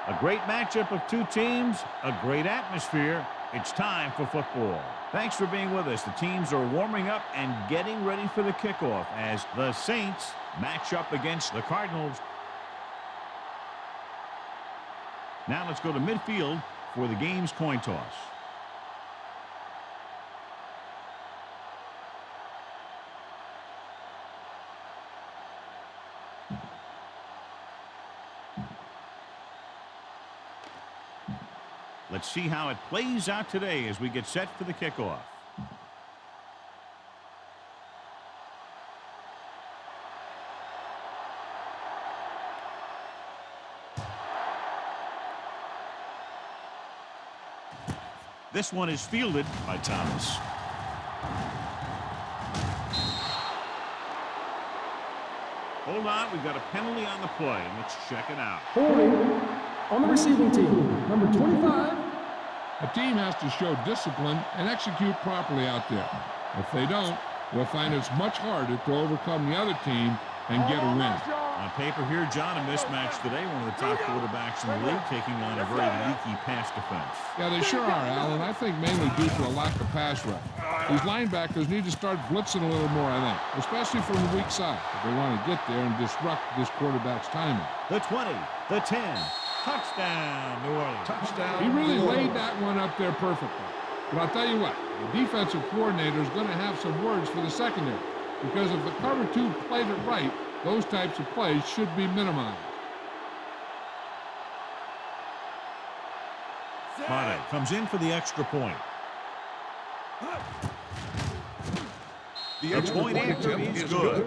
A great matchup of two teams, a great atmosphere. It's time for football. Thanks for being with us. The teams are warming up and getting ready for the kickoff as the Saints match up against the Cardinals. Now let's go to midfield for the game's coin toss. Let's see how it plays out today as we get set for the kickoff. This one is fielded by Thomas. Hold on, we've got a penalty on the play. Let's check it out. Holding on the receiving team, number 25. A team has to show discipline and execute properly out there. If they don't, they'll find it's much harder to overcome the other team and get a win. On paper here, John, a mismatch today. One of the top quarterbacks in the league taking on a very leaky pass defense. Yeah, they sure are, Alan. I think mainly due to a lack of pass rush. These linebackers need to start blitzing a little more, I think, especially from the weak side if they want to get there and disrupt this quarterback's timing. The 20, the 10. Touchdown, New Orleans. Touchdown. He really laid that one up there perfectly. But I'll tell you what, the defensive coordinator is going to have some words for the secondary because if the cover two played it right, those types of plays should be minimized. Madden comes in for the extra point. The point after is good.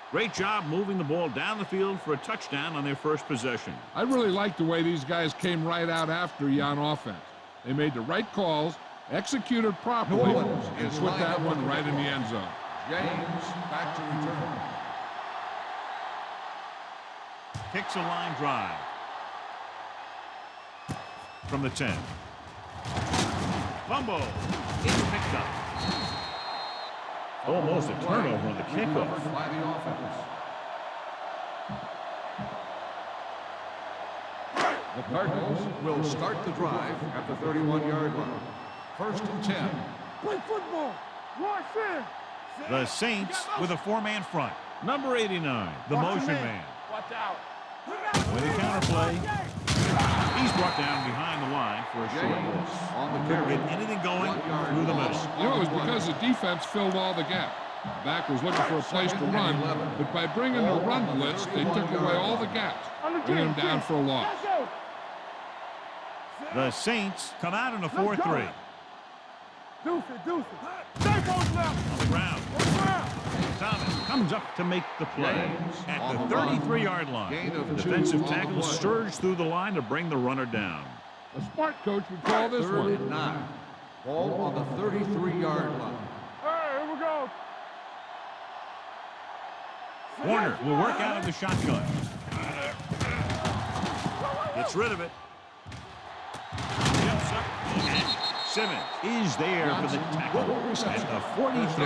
Great job moving the ball down the field for a touchdown on their first possession. I really like the way these guys came right out after you on offense. They made the right calls, executed properly, and put that one right in the end zone. James back to return. Kicks a line drive. From the 10. Fumble. It's picked up. Almost a turnover on the kickoff. By the offense. The Cardinals will start the drive at the 31-yard line. First and 10. Play football. Watch in. The Saints with a four-man front. Number 89, the motion man. Watch out. With a counterplay. He's brought down behind the line for a short loss. On the Couldn't carry. get anything going through the middle. You know, it was because the defense filled all the gaps. The back was looking for a place to run, but by bringing the run blitz, they took away all the gaps, bringing them down for a loss. The Saints come out in a 4-3. Deuce it. Stay both left. On the ground. Thomas comes up to make the play at the 33-yard line. The defensive tackle surged through the line to bring the runner down. A smart coach would call this Third one. and 9. Ball on the 33-yard line. Hey, here we go. Warner will work out of the shotgun. Gets rid of it. Jumps up. And Simmons is there for the tackle at the 43.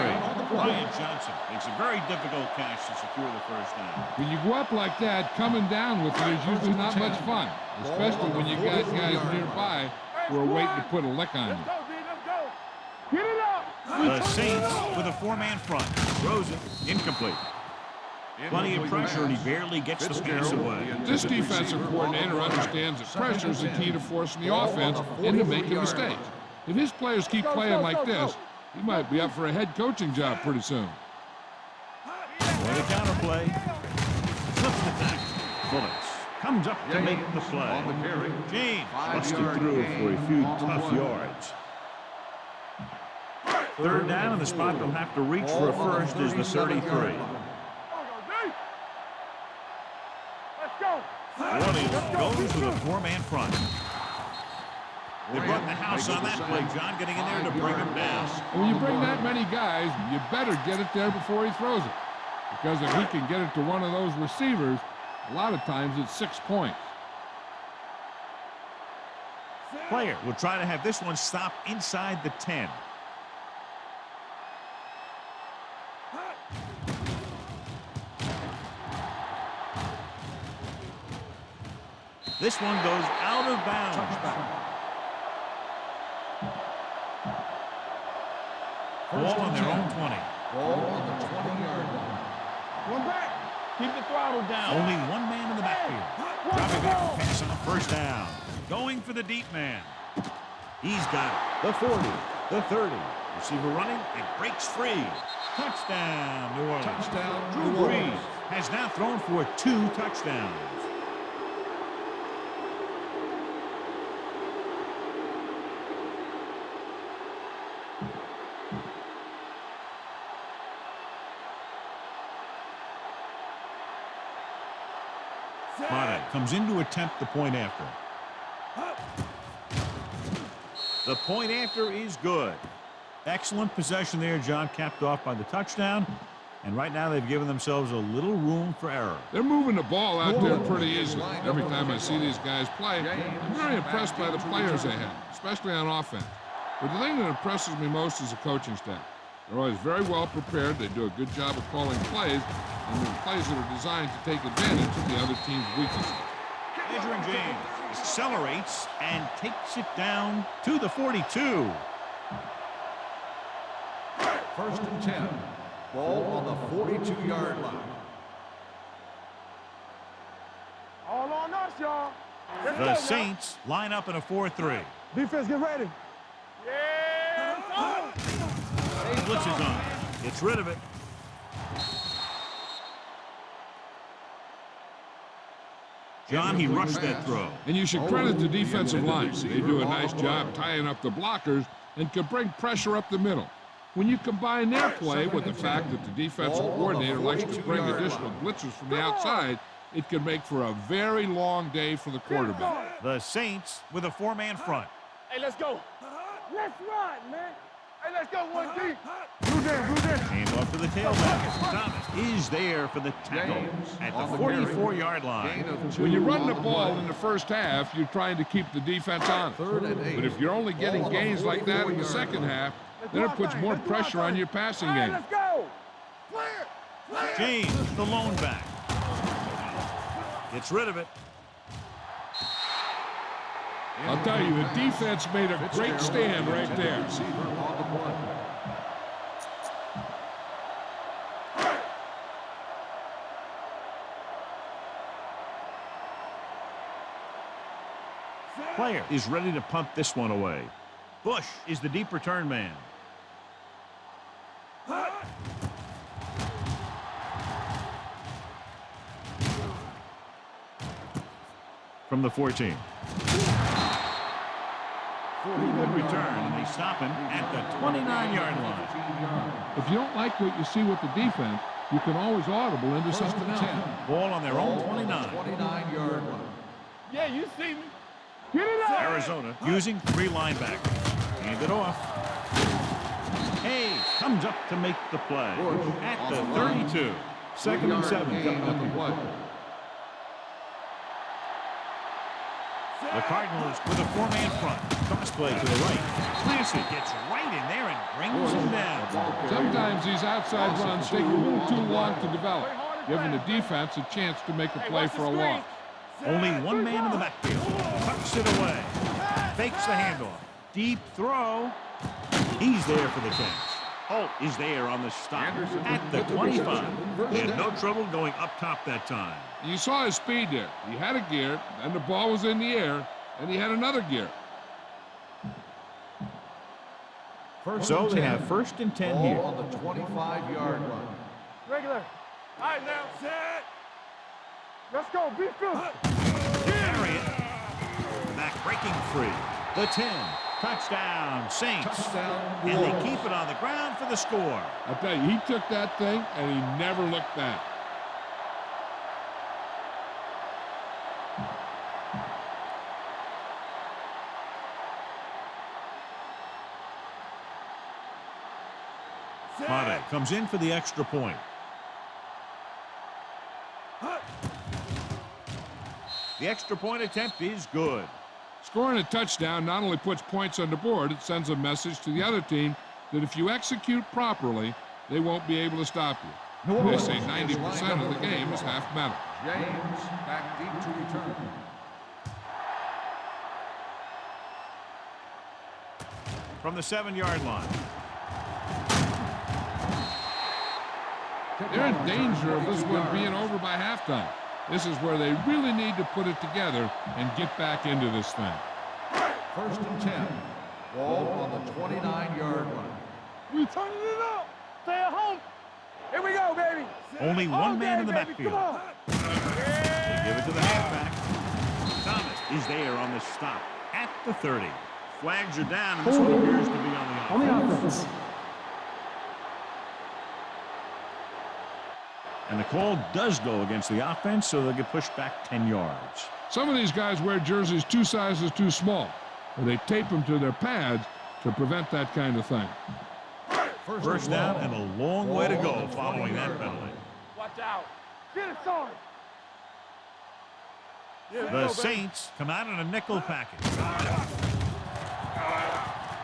Ryan Johnson makes a very difficult catch to secure the first down. When you go up like that, coming down with it is usually not much fun, especially when you got guys nearby who are waiting to put a lick on you. Let's go. Get it up. The Saints with a four-man front. Throws it. Incomplete. Plenty of pressure, and he barely gets the pass away. This defensive coordinator understands that pressure is the key to forcing the offense into making mistakes. If his players keep playing like this, he might be up for a head coaching job pretty soon. With a counterplay. Slips the tackle. Bullets comes up to make the play. On the carry. James busted through for a few tough yards. Third down, and the spot they'll have to reach for a first is the 33. Williams goes with a four-man front. They brought the house on that play. John getting in there to bring him down. When you bring that many guys, you better get it there before he throws it. Because if he can get it to one of those receivers, a lot of times it's 6 points. Player will try to have this one stop inside the 10. This one goes out of bounds. Ball on their own 20. Ball on the 20-yard line. One back. Keep the throttle down. Only one man in the backfield. Dropping back to pass on the first down. Going for the deep man. He's got it. The 40, the 30. Receiver running and breaks free. Touchdown, New Orleans. Touchdown, Drew New Brees Orleans. has now thrown for 2 touchdowns. Madden comes in to attempt the point after. The point after is good. Excellent possession there, John, capped off by the touchdown. And right now they've given themselves a little room for error. They're moving the ball out there pretty easily. Every time I see these guys play, I'm very impressed by the players they have, especially on offense. But the thing that impresses me most is the coaching staff. They're always very well prepared. They do a good job of calling plays, and the plays that are designed to take advantage of the other team's weaknesses. Adrian James accelerates and takes it down to the 42. First and 10. Ball on the 42-yard line. All on us, y'all. The Saints line up in a 4-3. Defense, get ready. Yeah. Blitz is on. Gets rid of it. John, he rushed that throw. And you should credit the defensive line. They do a nice job tying up the blockers and can bring pressure up the middle. When you combine their play with the fact that the defensive coordinator likes to bring additional blitzes from the outside, it can make for a very long day for the quarterback. The Saints with a 4-man front. Hey, let's go. Let's run, man. Hey, let's go, 1D. Blue down. Hand off to the tailback. Thomas is there for the tackle at the 44-yard line. When you run the ball in the first half, you're trying to keep the defense on it. But if you're only getting gains like that in the second half, then it puts more pressure on your passing game. Let's go. James, the lone back. Gets rid of it. I'll tell you, the defense made a great stand right there. Player is ready to punt this one away. Bush is the deep return man. From the 14. Good return, and they stop him at the 29-yard line. If you don't like what you see with the defense, you can always audible into something else. Ball on their own 29. 29-yard line. Yeah, you see me. Get it up. Arizona using 3 linebackers. Hand it off. Hayes comes up to make the play at the 32. 2nd and 7 coming up here. The Cardinals with a 4-man front. Cross play to the right. Clancy gets right in there and brings him down. Sometimes these outside runs take a little too long to develop, giving the defense a chance to make a play for a loss. Only one man in the backfield. Tucks it away. Fakes the handoff. Deep throw. He's there for the catch. Holt is there on the stop at the 25. They had no trouble going up top that time. You saw his speed there. He had a gear, and the ball was in the air, and he had another gear. So they have 1st and 10 here. On the 25-yard line. Regular. All right, now. Set. Let's go. Be good. Carry it. Back breaking free. The 10. Touchdown, Saints. Touchdown, And they keep it on the ground for the score. I'll tell you, he took that thing, and he never looked back. Mata comes in for the extra point. The extra point attempt is good. Scoring a touchdown not only puts points on the board, it sends a message to the other team that if you execute properly, they won't be able to stop you. They say 90% of the game is half mental. James back deep to return. from the 7-yard line. They're in danger of this one being over by halftime. This is where they really need to put it together and get back into this thing. First and 10. Ball on the 29-yard line. We turning it up. Stay at home. Here we go, baby. Only one man in the baby. backfield. Come on. They give it to the halfback. Thomas is there on the stop at the 30. Flags are down, and this one appears to be on the offense. And the call does go against the offense, so they'll get pushed back 10 yards. Some of these guys wear jerseys 2 sizes too small, or they tape them to their pads to prevent that kind of thing. First down and a long way to go following that penalty. Watch out. Get it started. The Saints come out in a nickel package.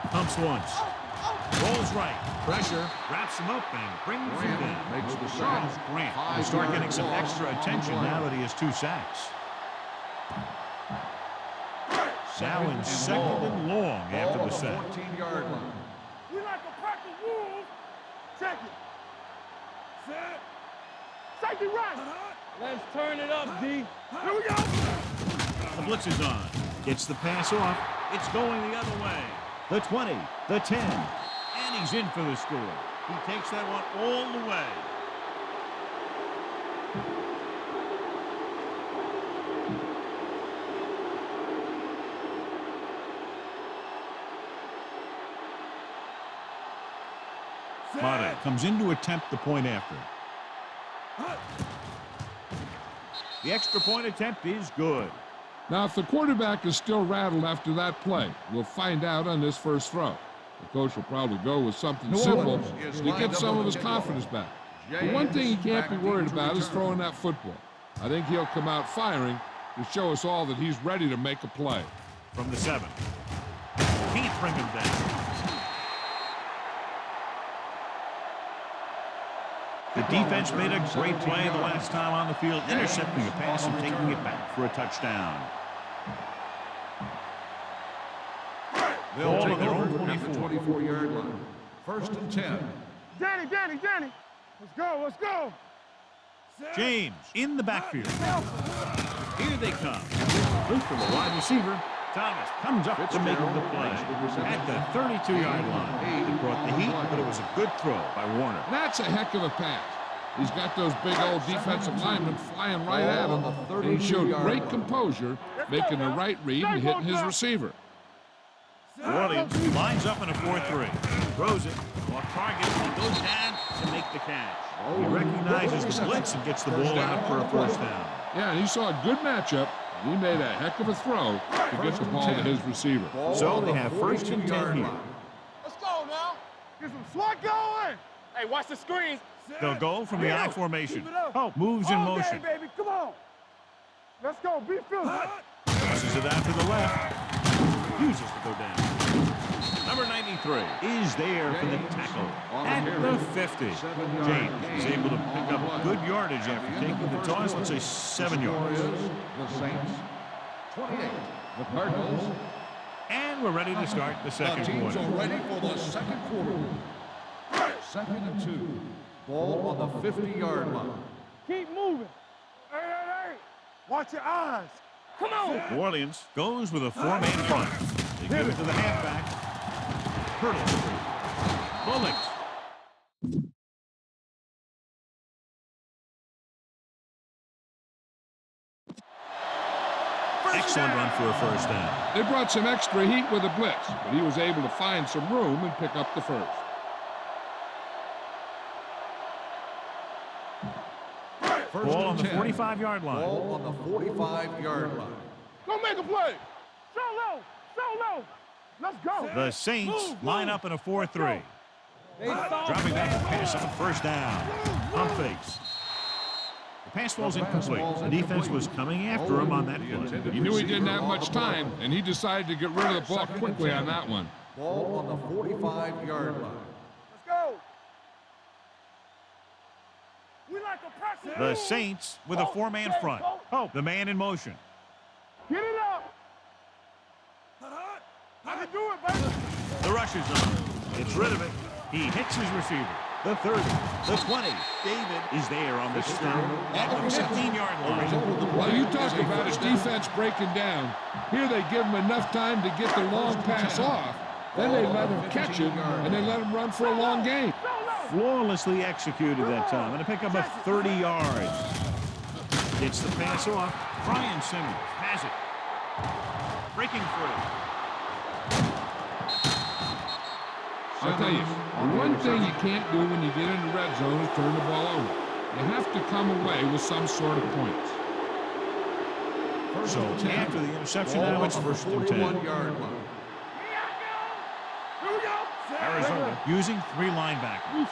Pumps once. Rolls right. Pressure. Wraps him up and brings him in. Makes the Charles sack. Grant will start getting some extra attention now that he has 2 sacks. Now in second and long after the sack. 14-yard line. We like a pack of wolves. Check it. Set. Safety right. Let's turn it up, D. Here we go. The blitz is on. Gets the pass off. It's going the other way. The 20, the 10, and he's in for the score. He takes that one all the way. Mata comes in to attempt the point after. The extra point attempt is good. Now, if the quarterback is still rattled after that play, we'll find out on this first throw. The coach will probably go with something simple to get some of his confidence back. The one thing he can't be worried about is throwing that football. I think he'll come out firing to show us all that he's ready to make a play. From the 7. Can't bring him down. The defense made a great play the last time on the field, intercepting a pass and taking it back for a touchdown. They'll take their over own at the 24-yard line. First and 10. Danny. Let's go. James in the backfield. Here they come. Loop from the wide receiver. Thomas comes up to make the play at the 32-yard line. He brought the heat, but it was a good throw by Warner. That's a heck of a pass. He's got those big old defensive linemen flying right at him, and he showed great composure, making the right read and hitting his receiver. Williams lines up in a 4-3. Throws it off target and goes down to make the catch. He recognizes the blitz and gets the ball out for a first down. Yeah, and he saw a good matchup. He made a heck of a throw to get the ball to his receiver. So they have first and 10 here. Let's go now. Get some SWAT going. Hey, watch the screens. They'll go from the I formation. Hope moves in motion. Okay, baby, come on. Let's go. Be feeling. Passes it out to the left. Refuses to go down. Number 93 is there for the tackle at the 50. James is able to pick up good yardage after taking the toss. Let's say 7 yards. The Saints, 28. The Cardinals. And we're ready to start the second Teams quarter. are ready for the second quarter. Second and 2. Ball on the 50-yard line. Keep moving. Hey. Watch your eyes. Come on. New Orleans goes with a 4-man front. They give it to the halfback. Hurdles. Bullocks. Excellent run for a first down. They brought some extra heat with a blitz, but he was able to find some room and pick up the first. Ball on the 45-yard line. Ball on the 45-yard line. Go make a play. Show low. Let's go. The Saints line up in a 4-3. Dropping back to pass on first down. Pump fakes. The pass ball's incomplete. The defense was coming after him on that play. He knew he didn't have much time, and he decided to get rid of the ball quickly on that one. Ball on the 45-yard line. Let's go. We like a press. The Saints with a 4-man front. Hope, the man in motion. Get it up. I can do it, baby. The The rush is on. Gets rid of it. He hits his receiver. The 30, the 20. David is there on the stop at the 15-yard line. Well, you talk about his defense breaking down. Here they give him enough time to get the long pass off. Then they let him catch it, and they let him run for a long game. Flawlessly executed that time, and to pick up a 30 yards. Gets the pass off. Brian Simmons has it. Breaking free. I'll tell you, the one thing you can't do when you get in the red zone is turn the ball over. You have to come away with some sort of points. So after the interception, now it's first and 10. Arizona using 3 linebackers.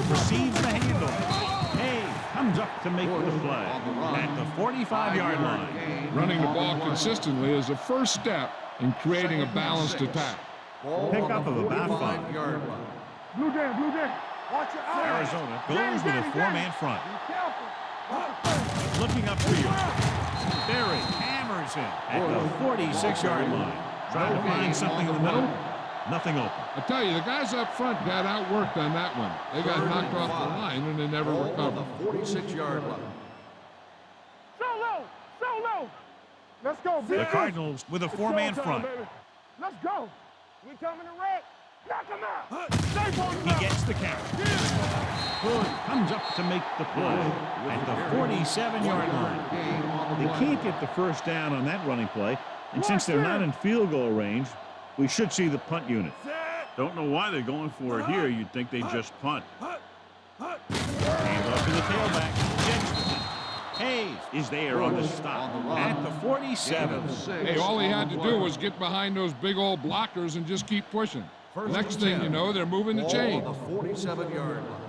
Receives the handoff. Hey, comes up to make the play at the 45-yard line. Running the ball consistently is the first step in creating a balanced attack. Pickup of about 5. Blue Dan. Watch your eyes. Arizona goes with a 4-man front. Looking upfield. Berry hammers him at the 46-yard line. Trying to find something in the middle. Nothing open. I tell you, the guys up front got outworked on that one. They got knocked off the line and they never recovered. 46-yard line. Solo. Let's go, The Cardinals with a 4-man front. Let's go. We coming to wreck. Knock him out. He gets the carry. Hood comes up to make the play at the 47-yard line. They can't get the first down on that running play, and since they're not in field goal range, we should see the punt unit. Don't know why they're going for it here. You'd think they just punt. Hands off to the tailback. Jensen. Hayes is there on the stop at the 47. Hey, all he had to do was get behind those big old blockers and just keep pushing. Next thing you know, they're moving the chain. The 47-yard line.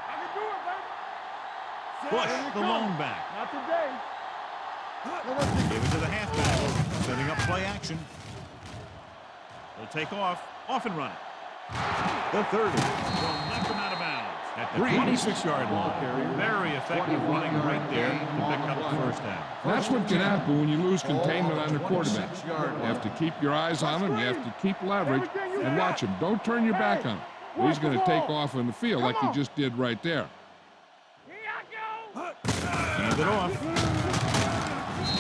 I can do it, baby. Bush, the lone back. Not today. Give it to the halfback. Setting up play action. They'll take off and run it. The 30. Will knock him out of bounds at the 26-yard line. Very effective running right there to pick up the first down. That's what can happen when you lose containment on the quarterback. You have to keep your eyes on him. You have to keep leverage and watch him. Don't turn your back on him. He's going to take off on the field like he just did right there. Here I go. Hand it off.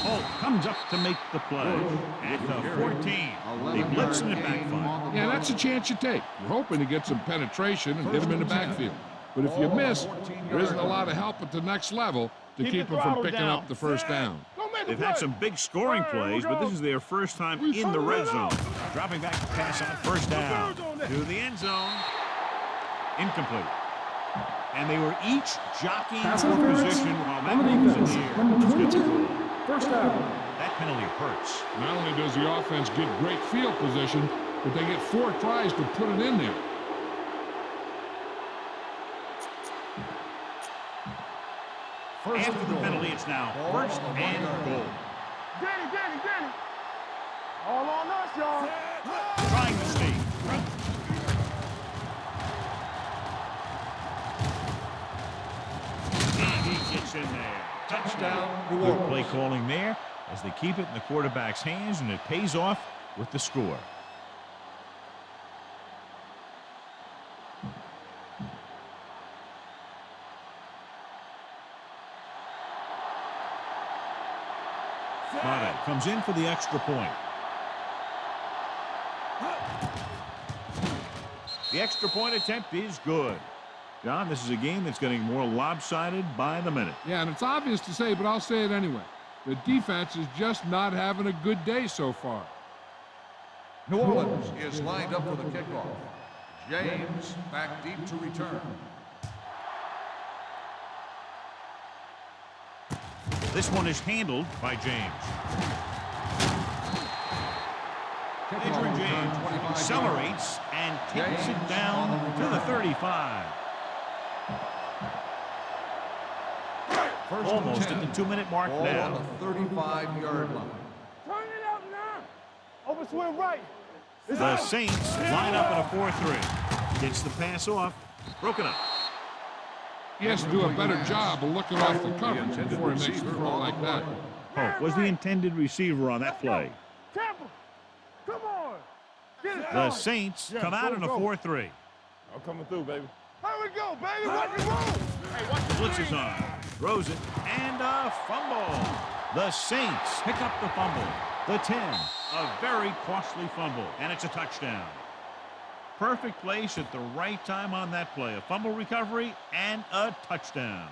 Holt comes up to make the play at the 14. They blitz in the backfield. Yeah, that's a chance you take. You're hoping to get some penetration and hit him in the backfield. But if you miss, there isn't a lot of help at the next level to keep him from picking up the first down. They've had some big scoring plays, but this is their first time in the red zone. Dropping back to pass on first down to the end zone. Incomplete. And they were each jockeying for position while that one was in the air. First down. That penalty hurts. Not only does the offense get great field position, but they get 4 tries to put it in there. After the penalty, it's now first and goal. Danny. All on us, y'all. Trying to stay. And he gets in there. Touchdown. Good play calling there as they keep it in the quarterback's hands, and it pays off with the score. Madden comes in for the extra point. The extra point attempt is good. John, this is a game that's getting more lopsided by the minute. Yeah, and it's obvious to say, but I'll say it anyway. The defense is just not having a good day so far. New Orleans is lined up for the kickoff. James back deep to return. This one is handled by James. Adrian James accelerates and takes it down to the 35. Almost at the 2-minute mark now. On the 35-yard line. Turn it up now. Over swing right. The Saints line up in a 4-3. Gets the pass off. Broken up. He has to do a better job of looking off the coverage before he makes a throw like that. Hope was the intended receiver on that play. Tampa. Come on. The Saints come out in a 4-3. I'm coming through, baby. Here we go, baby. Rock and roll. Hey, watch the Blitz is on. Throws it. And a fumble. The Saints pick up the fumble. The 10. A very costly fumble. And it's a touchdown. Perfect place at the right time on that play. A fumble recovery and a touchdown.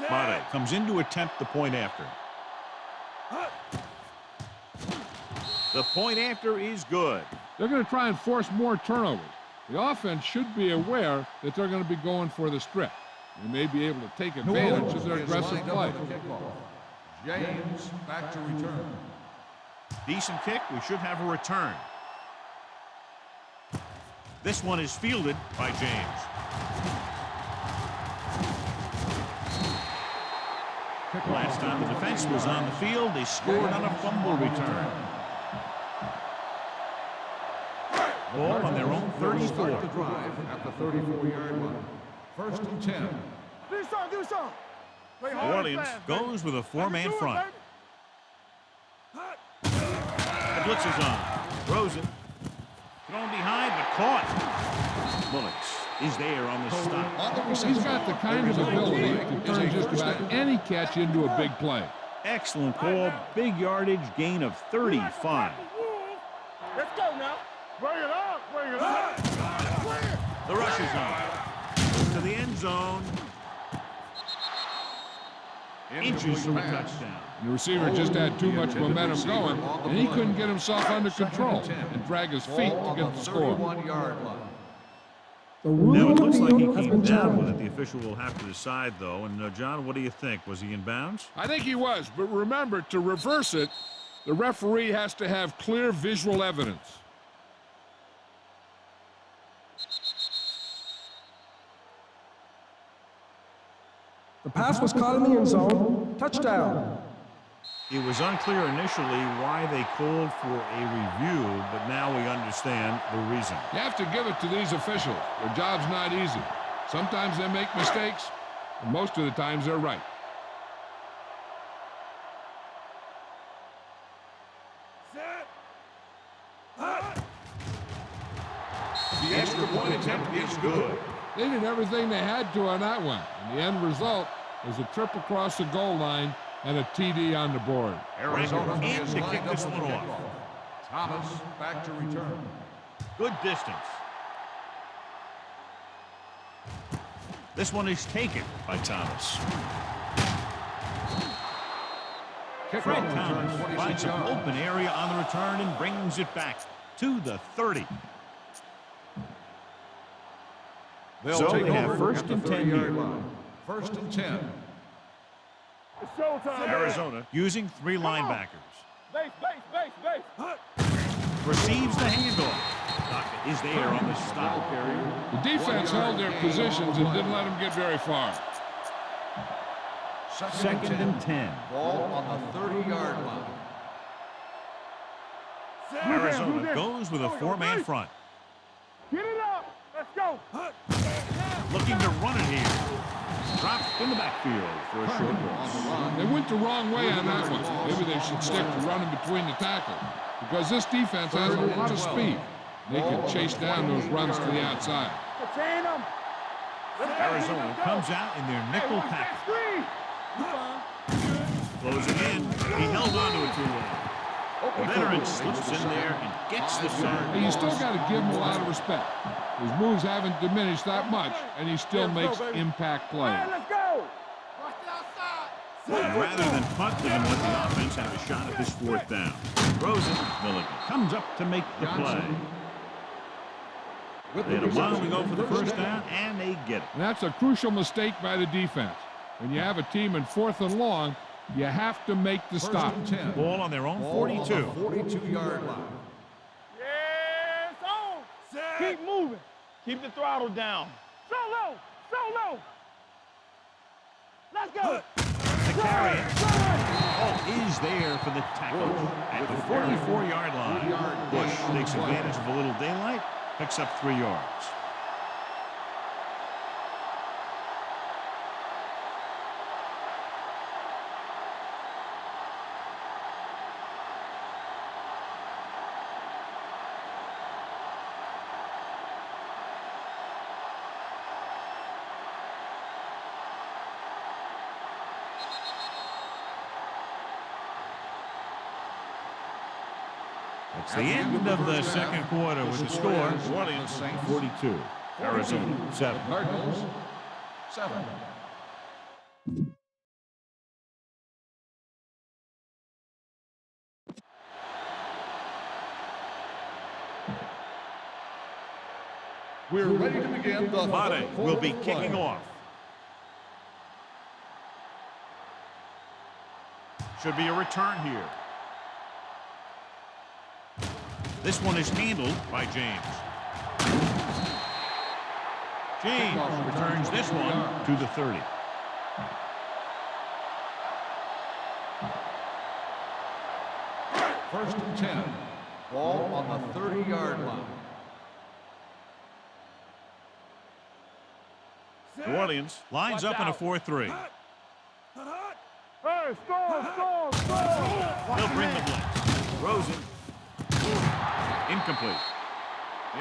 Mata comes in to attempt the point after. The point after is good. They're going to try and force more turnovers. The offense should be aware that they're going to be going for the strip. They may be able to take advantage of their aggressive play. James back to return. Decent kick. We should have a return. This one is fielded by James. Last time the defense was on the field, they scored on a fumble return. Ball on their own 34. Start the drive at the 34-yard line. 1st and 10. Do something. New Orleans goes with a four-man front. The blitz is on. Throws it. Thrown behind, but caught. Bullets is there on the stop. He's got the kind of ability to turn just about any catch into a big play. Excellent call. Big yardage, gain of 35. Let's go now. Bring it up. The rush is on. To the end zone. Inches from a touchdown. The receiver just had too much momentum going, and he couldn't get himself under control and drag his feet to get the score. 31-yard line. Now, it looks like he came down with it. The official will have to decide, though. And, John, what do you think? Was he in bounds? I think he was, but remember, to reverse it, the referee has to have clear visual evidence. The pass was caught in the end zone. Touchdown. It was unclear initially why they called for a review, but now we understand the reason. You have to give it to these officials. Their job's not easy. Sometimes they make mistakes, and most of the times they're right. The extra point attempt is good. They did everything they had to on that one, and the end result was a trip across the goal line and a TD on the board. Arizona in to kick this one off. Thomas back to return. Good distance. This one is taken by Thomas. Fred Thomas finds an open area on the return and brings it back to the 30. So they have 1st and 10 here. 1st and 10. It's showtime. Arizona using 3 linebackers. Base. Receives the handoff. Docket is there on the stop. The defense held their positions and didn't let them get very far. 2nd and 10. Ball on the 30-yard line. Arizona goes with a 4-man front. Get it up. Let's go. Looking to run it here. Dropped in the backfield for a short loss. They went the wrong way on that one. Maybe they should stick to running between the tackles, because this defense has a lot of speed. They can chase down those runs to the outside. Arizona comes out in their nickel package. Closing in. He held on to it too long. The veteran slips in there and gets the start. And you still got to give him a lot of respect. His moves haven't diminished that much, and he still makes impact plays. Let's go. And rather than punt, they're going to let the offense have a shot at this 4th down. Throws it. Milligan comes up to make the play. They had a while to go for the 1st down, and they get it. And that's a crucial mistake by the defense. When you have a team in 4th and long, you have to make the stop. Ball on their own 42. 42-yard line. Yes, on. Keep moving. Keep the throttle down. So low. Let's go. The carry. Ball is is there for the tackle at the 44-yard line. Bush takes advantage of a little daylight, picks up 3 yards. It's the end of the second quarter with the score. New Orleans 42, Arizona 7. Cardinals 7. We're ready to begin the Madden will be kicking off. Should be a return here. This one is handled by James. James returns this one to the 30. First and 10. Ball on the 30-yard line. New Orleans lines up in a 4-3. Hey, stall. They'll bring the blitz. Rosen. Incomplete.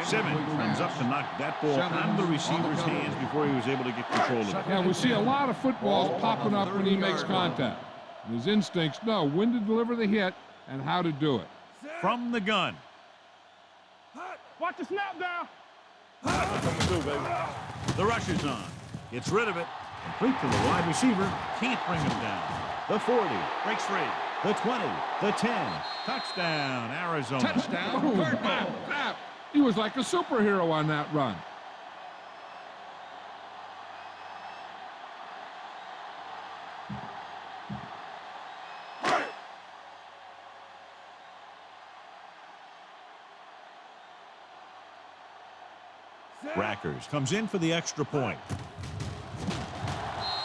Simmons comes up to knock that ball out of the receiver's hands before he was able to get control of it. Yeah, we see a lot of footballs popping up when he makes contact. And his instincts know when to deliver the hit and how to do it. From the gun. Watch the snap down. The rush is on. Gets rid of it. Complete to the wide receiver. Can't bring him down. The 40. Breaks free. The 20. The 10. Touchdown, Arizona. Touchdown, Cardinals. He was like a superhero on that run. Rackers comes in for the extra point.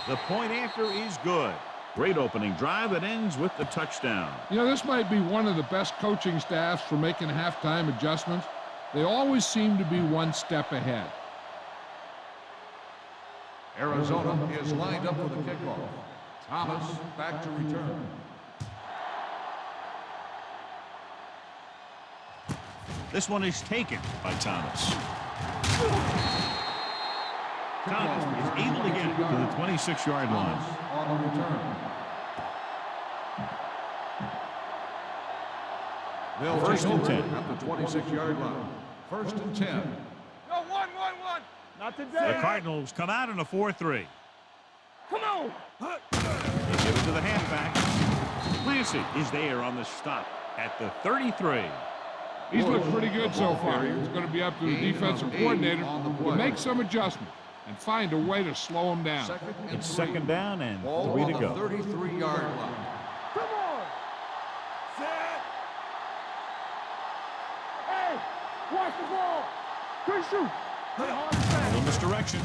The point after is good. Great opening drive that ends with the touchdown. You know, this might be one of the best coaching staffs for making halftime adjustments. They always seem to be one step ahead. Arizona is lined up for the kickoff. Thomas back to return. This one is taken by Thomas. Thomas is able to get it to the 26-yard line. On the return. They'll First take and over 10. at the 26-yard line. First and 10. No, one. Not today. The Cardinals come out in a 4-3. Come on. They give it to the halfback. Clancy is there on the stop at the 33. He's looked pretty good so far. It's going to be up to the defensive coordinator to make some adjustments and find a way to slow him down. It's second down and Ball 3 on to the go. 33-yard line. Come on. Set. Hey, watch the ball. Quick shoot. A little misdirection.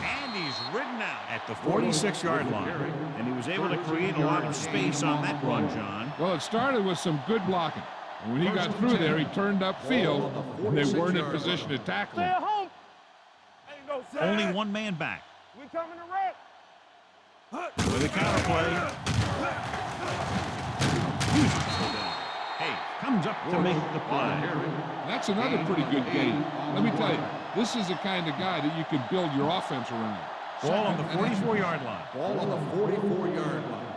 And he's ridden out at the 46-yard line. And he was able to create a lot of space on that run, John. Well, it started with some good blocking. And when he got through there, he turned upfield, and they weren't in position to tackle Stay him. at home. Ain't no set. Only one man back. We coming to wreck. With a counter play. Hey, comes up to make the play. That's another pretty good game. Let me tell you, this is the kind of guy that you can build your offense around. Ball on the 44-yard line. Ball on the 44-yard line.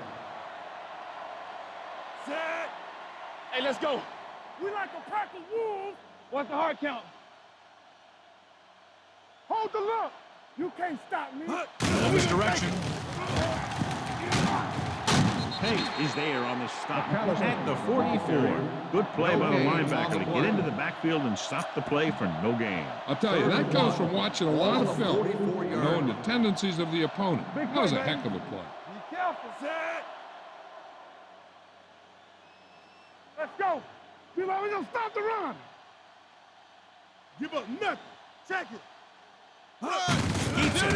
Set. Hey, let's go. We like a pack of wolves. What's the hard count? Hold the look. You can't stop me. No misdirection. Tate is there on the stop at the 44. Good play by the linebacker to get into the backfield and stop the play for no gain. I'll tell you, that comes from watching a lot of film, knowing the tendencies of the opponent. That was a heck of a play. Be careful, set. Let's go. We're gonna stop the run. Give up nothing. Check it. Keeps it.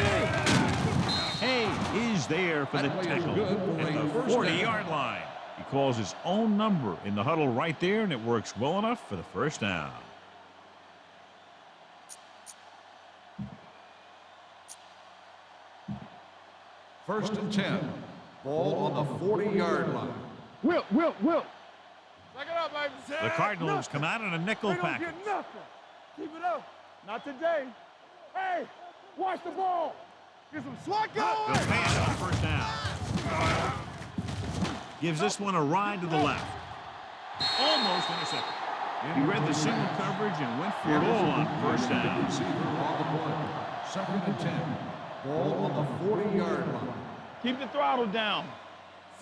Hay is there for the That play is tackle good for at a the first 40-yard down. line. He calls his own number in the huddle right there, and it works well enough for the first down. First and 10. Ball on the 40-yard line. Whip. Back it up, baby. The Cardinals come out in a nickel They don't package. get nothing. Keep it up. Not today. Hey, watch the ball. Get some swat They'll going. pay it on first down. Gives this one a ride to the left. Almost intercepted. He read the single coverage and went for it all on first down. Receiver on the play. Second and 10. Ball on the 40-yard line. Keep the throttle down.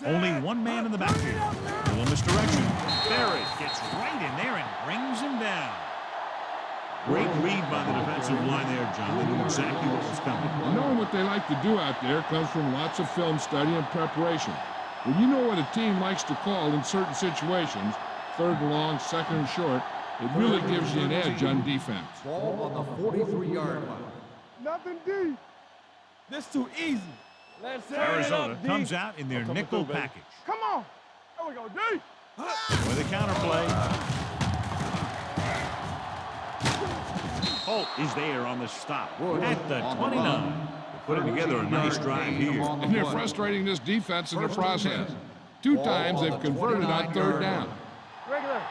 Only one man in the backfield. A little misdirection. Barry gets right in there and brings him down. Great read by the defensive line there, John. They knew exactly what was coming. Knowing what they like to do out there comes from lots of film study and preparation. When you know what a team likes to call in certain situations, third and long, second and short, it really gives you an edge on defense. Ball on the 43-yard line. Nothing deep. This too easy. Let's turn it Arizona up, D. comes out in their Coming nickel through, baby. package. Come on. There we go, D. With a counterplay. Holt is there on the stop at the 29. Putting together a nice drive here. And they're frustrating this defense in the process. 2 times they've converted on third down. Regular.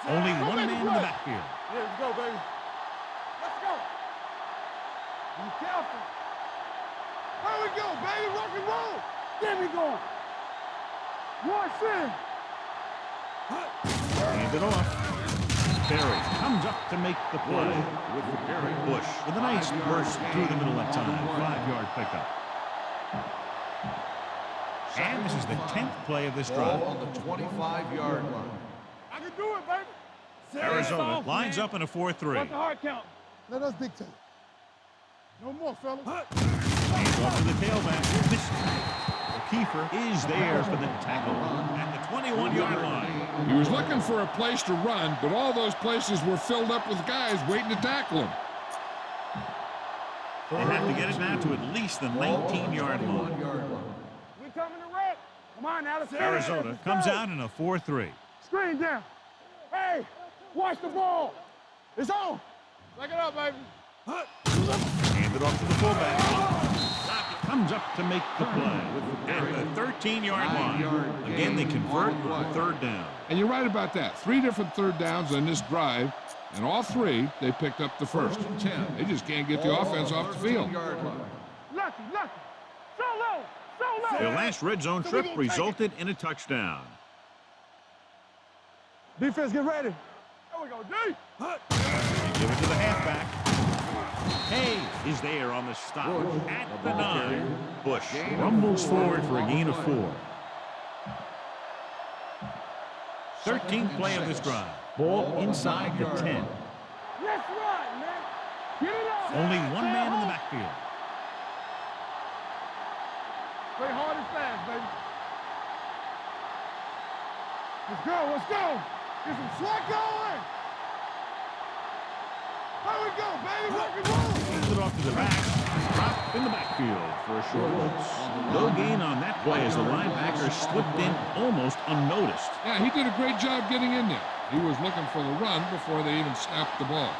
Only one man in the backfield. Yeah, let's go, baby. Let's go. Be careful. There we go, baby. Rock and roll. There we go. Watch in. Hand it off. Barry comes up to make the play. Bush with a nice burst through the middle that time. 5-yard pickup. And this is the 10th play of this drive. Ball on the 25-yard line. I can do it, baby. Arizona lines up in a 4-3. What's the hard count? Let us dictate. No more, fellas. Hands off to the tailback. This Kiefer is there for the tackle at the 21-yard line. He was looking for a place to run, but all those places were filled up with guys waiting to tackle him. They have to get it now to at least the 19-yard line. We coming to wreck. Come on now, let's Arizona comes out in a 4-3. Screen down. Hey, watch the ball. It's on. Back it up, baby. Hand it off to the fullback. Comes up to make the play at the 13-yard line. Again, they convert on third down. And you're right about that. 3 different third downs on this drive, and all 3, they picked up the first. They just can't get the offense off the field. Lucky. So low. Their last red zone trip resulted in a touchdown. Defense, get ready. There we go, D. They give it to the halfback. Hay is there on the stop at the 9. Bush rumbles forward for a gain of 4. 13th play of this drive. Ball inside the 10. Let's run, man. Get it up. Only one man in the backfield. Play hard and fast, baby. Let's go. Get some slack going. There we go, baby. Rock and roll. Hands it off to the back. Drop in the backfield for a short loss. No gain on that play as the linebacker slipped in almost unnoticed. Yeah, he did a great job getting in there. He was looking for the run before they even snapped the ball.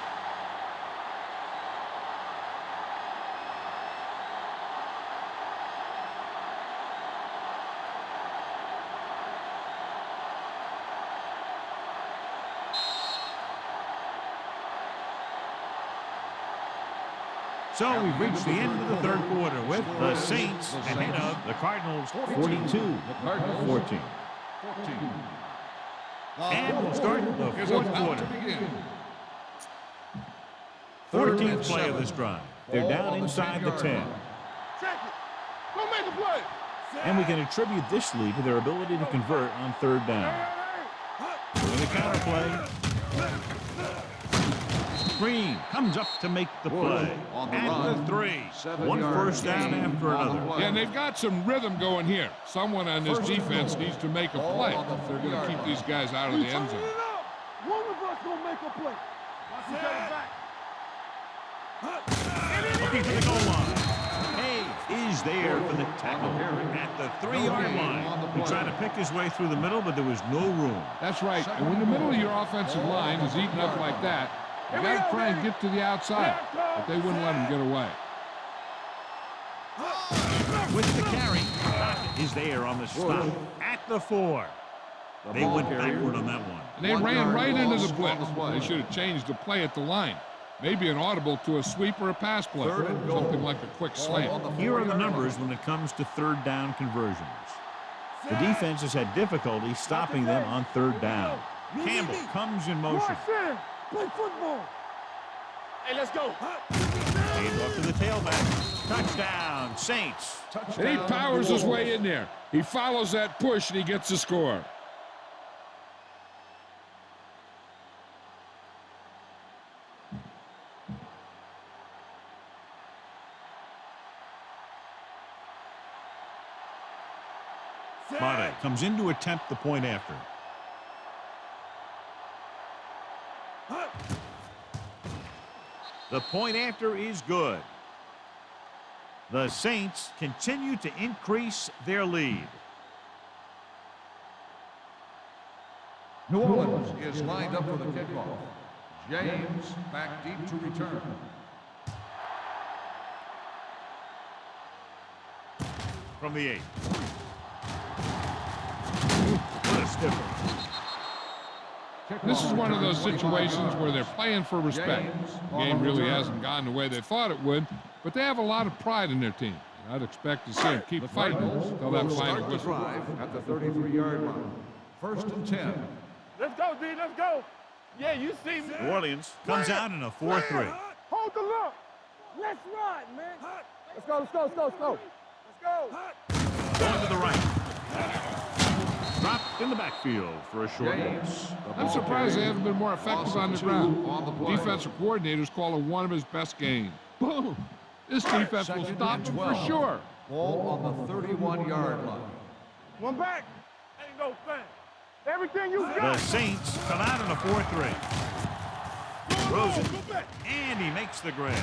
So we've reached the end of the third quarter with the Saints ahead of the Cardinals 42-14. And we'll start the fourth quarter. 14th play of this drive. They're down inside the 10. Check it. Go make the play. And we can attribute this lead to their ability to convert on third down. With a counterplay. Green comes up to make the play at the 3. One first down after another. Yeah, and they've got some rhythm going here. Someone on this defense needs to make a play if they're going to keep these guys out of the end zone. One of us gonna make a play. Watch each other back. Looking for the goal line. Hay is is there for the tackle at the 3-yard line. He tried to pick his way through the middle, but there was no room. That's right. And when the middle of your offensive line is eaten up like that, you got to try and get to the outside. But they wouldn't let him get away. With the carry, Dockett is there on the stop at the 4. They went backward on that one. And they ran right into the blitz. They should have changed the play at the line. Maybe an audible to a sweep or a pass play. Something like a quick slant. Here are the numbers when it comes to third down conversions. The defense has had difficulty stopping them on third down. Campbell comes in motion. Play football. Hey, let's go. Hand off to the tailback. Touchdown, Saints. And he powers his way in there. He follows that push and he gets the score. Mata comes in to attempt the point after. The point after is good. The Saints continue to increase their lead. New Orleans is lined up for the kickoff. James back deep to return. From the 8. What a stiffer. This is one of those situations where they're playing for respect. The game really hasn't gone the way they thought it would, but they have a lot of pride in their team. I'd expect to see them keep fighting till that final whistle. At the 33-yard line. 1st and 10. Let's go, D. Let's go. Yeah, you see me. New Orleans comes out in a 4-3. Hold the look. Let's ride, man. Let's go, let's go, let's go, let's go. Let's go. Going to the right. Dropped in the backfield for a short loss. I'm surprised they haven't been more effective on the ground. Defensive coordinator's calling one of his best games. Boom! This defense will stop them for sure. Ball on the 31-yard line. One back. Ain't no thing. Everything you The got. Saints come out in a 4-3. Throws it, and he makes the grab.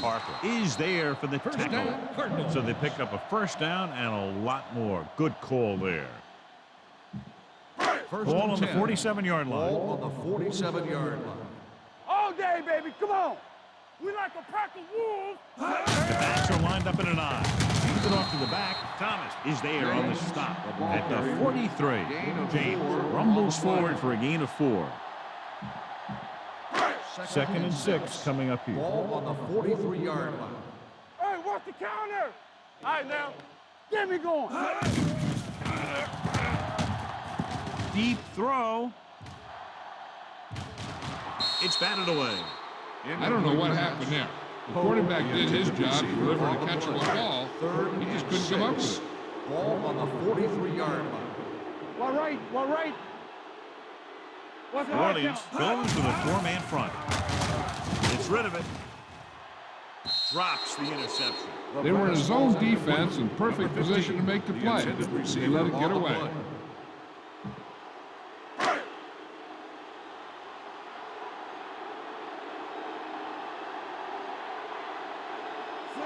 Parker is there for the tackle. So they pick up a first down and a lot more. Good call there. Ball on the 47-yard line. Ball on the 47-yard line. All day, baby. Come on. We like a pack of wolves. The backs are lined up in an eye. Feeds it off to the back. Thomas is there on the stop at the 43. James rumbles forward for a gain of 4. 2nd and 6 coming up here. Ball on the 43-yard line. Hey, watch the counter. All right, now. Get me going. Deep throw. It's batted away. I don't know what happened there. The quarterback did his job delivering a catchable ball. He just couldn't come up with it. Ball on the 43-yard line. One right, one right. What's the New Orleans goes to the 4-man front. Gets rid of it. Drops the interception. They were in a zone defense in perfect position to make the play. They let it get away.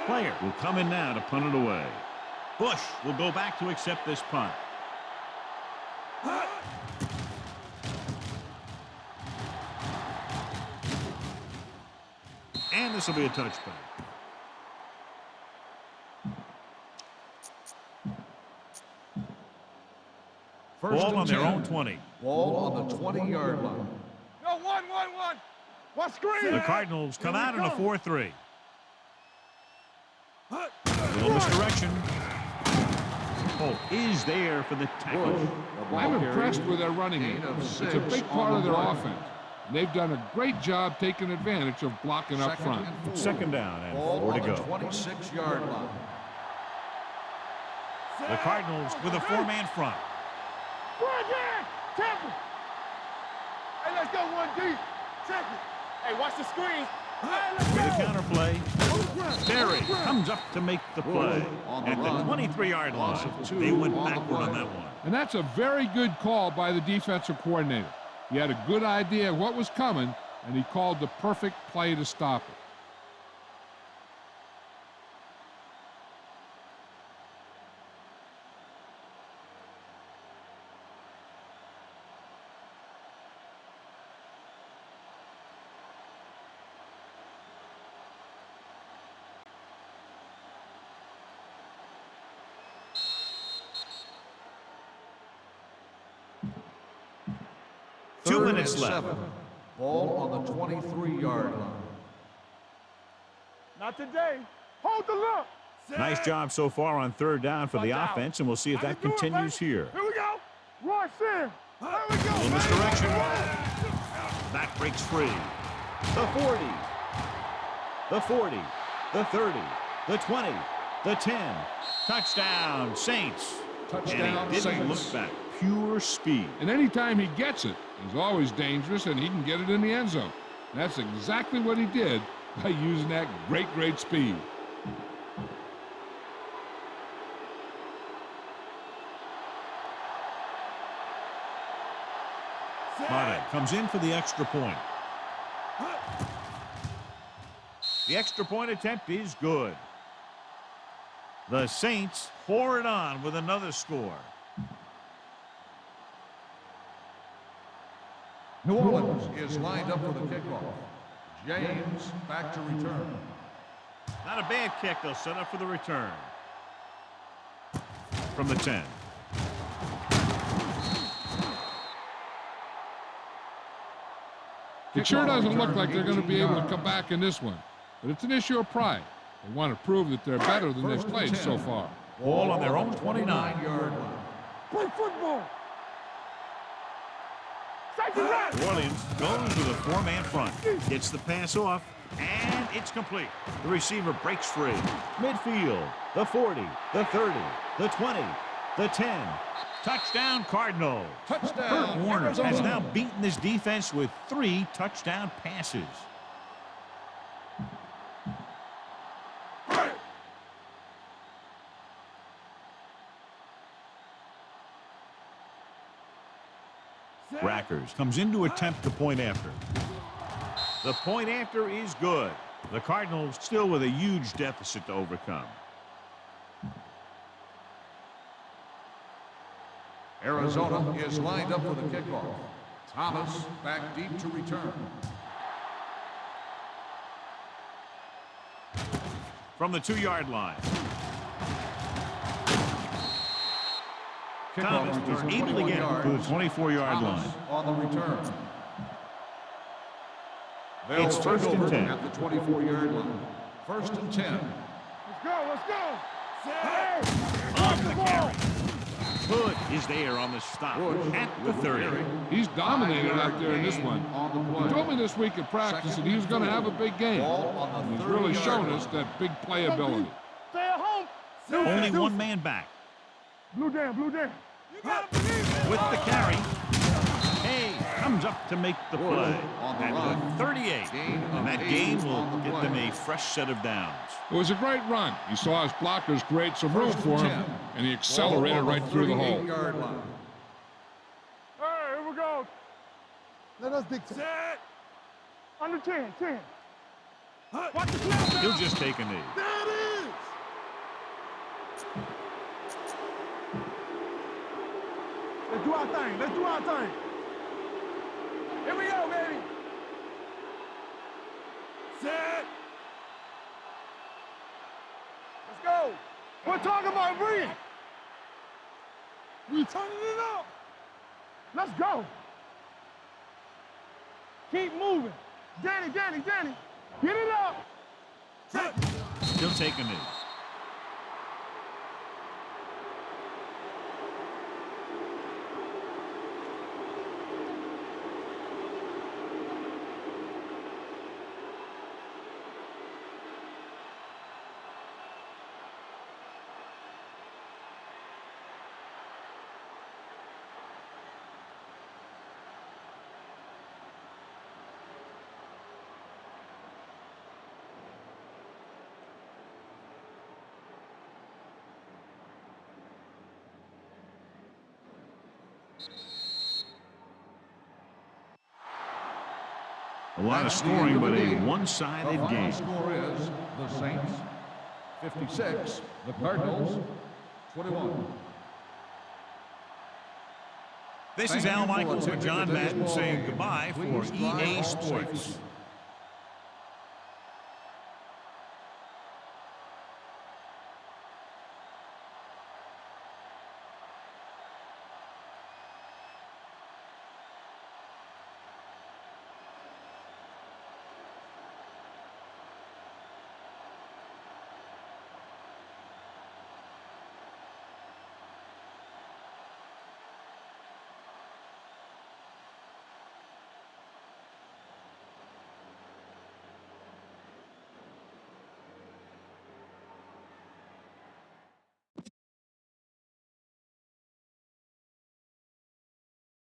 Player will come in now to punt it away. Bush will go back to accept this punt. And this will be a touchback. Ball on their own 20. Ball on the 20-yard line. Yo, one. What screen? The Cardinals come out in a 4-3. Little misdirection. Holt is there for the tackle. I'm impressed with their running game. It's a big part of their offense. And they've done a great job taking advantage of blocking up front. 2nd down and Ball 4 to on the go. 26-yard line. The Cardinals with a 4-man front. Bridget! Temple! Hey, let's go, 1D. Check it. Hey, watch the screen. With the counter play. Berry comes up to make the play. At the 23-yard line, they went backward on that one. And that's a very good call by the defensive coordinator. He had a good idea of what was coming, and he called the perfect play to stop it. 2 Third minutes and left. 7. Ball on the 23-yard line. Not today. Hold the look. Nice job so far on third down for the offense, and we'll see if that continues here. Here we go. Rush in. There we go. In this direction. That breaks free. The 40. The 40. The 30. The 20. The 10. Touchdown, Saints. Touchdown, and he didn't Saints. look back. Pure speed. And anytime he gets it, he's always dangerous, and he can get it in the end zone. And that's exactly what he did by using that great speed. Madden comes in for the extra point. The extra point attempt is good. The Saints pour it on with another score. New Orleans is lined up for the kickoff. James back to return. Not a bad kick. They'll set up for the return. From the 10. It sure doesn't look like they're going to be able to come back in this one. But it's an issue of pride. They want to prove that they're better than they've played so far. Ball on their own 29-yard line. Play football. New Orleans goes with a four-man front. Gets the pass off, and it's complete. The receiver breaks free. Midfield, the 40, the 30, the 20, the 10. Touchdown, Cardinals. Touchdown, Kurt Warner Arizona. has now beaten this defense with 3 touchdown passes. Rackers comes in to attempt the point after. The point after is good. The Cardinals still with a huge deficit to overcome. Arizona is lined up for the kickoff. Thomas back deep to return. From the 2-yard line. Thomas is able to get to the 24-yard line. On the return. They'll It's first and 10. at the 24-yard line. First and 10. Let's go. Let's go. On the carry. Hood is there on the stop at the 30. He's dominated out there in this one. He told me this week at practice that he was going to have a big game. And he's really shown us that big playability. Stay at home. Only one man back. Blue down. Blue down. You gotta believe it. With the carry. Hay comes up to make the play at the 38. And that gain will get them a fresh set of downs. It was a great run. He saw his blockers create some room for him, and he accelerated right through the hole. Hey, here we go. Let us dictate. Set. Under 10. 10. Watch the snap now. He'll just take a knee. There it is. Let's do our thing. Let's do our thing. Here we go, baby. Set. Let's go. We're talking about breathing. We turning it up. Let's go. Keep moving. Danny. Get it up. He'll take a knee. A lot of scoring, but a one-sided The game. final score is the Saints 56, the Cardinals 21. This is Al Michaels and John Madden saying goodbye for EA Sports.